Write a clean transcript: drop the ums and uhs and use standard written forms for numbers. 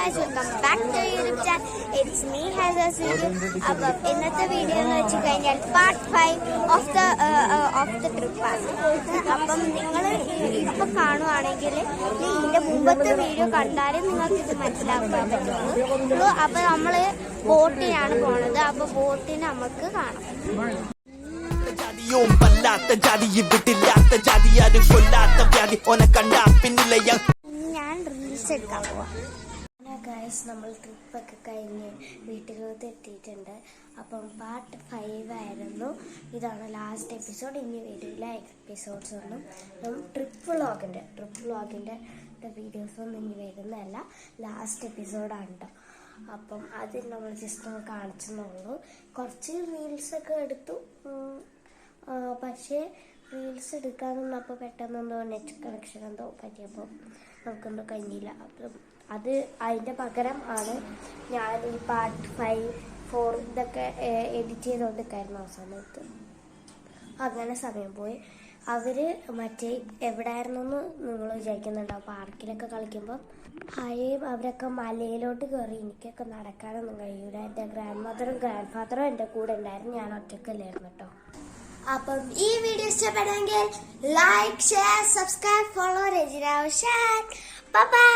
guys, welcome back to YouTube channel. It's me, Hazel Suru. അപ്പോൾ ഇന്നത്തെ video എന്ന് വെച്ച് കഴിഞ്ഞാൽ പാർട്ട് 5 ഓഫ് ദ ട്രിപ്പ് ആണ്. അപ്പം നിങ്ങൾ ഇപ്പൊ കാണുവാണെങ്കിൽ ഇതിന്റെ മുമ്പത്തെ വീഡിയോ കണ്ടാലും നിങ്ങൾക്ക് ഇത് മനസ്സിലാക്കാൻ പറ്റുള്ളൂ. അപ്പൊ നമ്മള് ബോട്ടിനാണ് പോണത്. അപ്പൊ ബോട്ടിന് നമുക്ക് കാണാം. ഞാൻ റീൽസ് എടുക്കാൻ പോവാം. ഗൈസ്, നമ്മൾ ട്രിപ്പൊക്കെ കഴിഞ്ഞ് വീട്ടിലോട്ട് എത്തിയിട്ടുണ്ട്. അപ്പം പാർട്ട് 5 ആയിരുന്നു. ഇതാണ് ലാസ്റ്റ് എപ്പിസോഡ്. ഇനി വരില്ല എപ്പിസോഡ്സ് ഒന്നും. ട്രിപ്പ് വ്ളോഗിൻ്റെ വീഡിയോസൊന്നും ഇനി വരുന്നതല്ല, ലാസ്റ്റ് എപ്പിസോഡാണ് കേട്ടോ. അപ്പം അത് നമ്മൾ ജസ്റ്റ് ഒന്ന് കാണിച്ചെന്നുള്ളൂ. കുറച്ച് റീൽസൊക്കെ എടുത്തു, പക്ഷേ റീൽസ് എടുക്കാൻ നിന്നപ്പോൾ പെട്ടെന്നെന്തോ നെറ്റ് കണക്ഷൻ എന്തോ പറ്റിയപ്പോൾ നമുക്കെന്തോ കഴിഞ്ഞില്ല. അപ്പം അത് അതിൻ്റെ പകരം ആണ് ഞാൻ ഈ പാർട്ട് 5, 4 ഇതൊക്കെ എഡിറ്റ് ചെയ്തുകൊണ്ടിരിക്കായിരുന്നു. ആ സമയത്ത് അങ്ങനെ സമയം പോയി. അവർ മറ്റേ എവിടെയായിരുന്നെന്ന് നിങ്ങൾ വിചാരിക്കുന്നുണ്ടാവും. പാർക്കിലൊക്കെ കളിക്കുമ്പോൾ അവരൊക്കെ മലയിലോട്ട് കയറി. എനിക്കൊക്കെ നടക്കാനൊന്നും കഴിയൂല. എൻ്റെ ഗ്രാൻഡ് ഫാദറും എൻ്റെ കൂടെ ഉണ്ടായിരുന്നു. ഞാൻ ഒറ്റക്കല്ലായിരുന്നു കേട്ടോ. അപ്പം ഈ വീഡിയോ ഇഷ്ടപ്പെടുമെങ്കിൽ like, share, subscribe, follow Rajina. Bye by.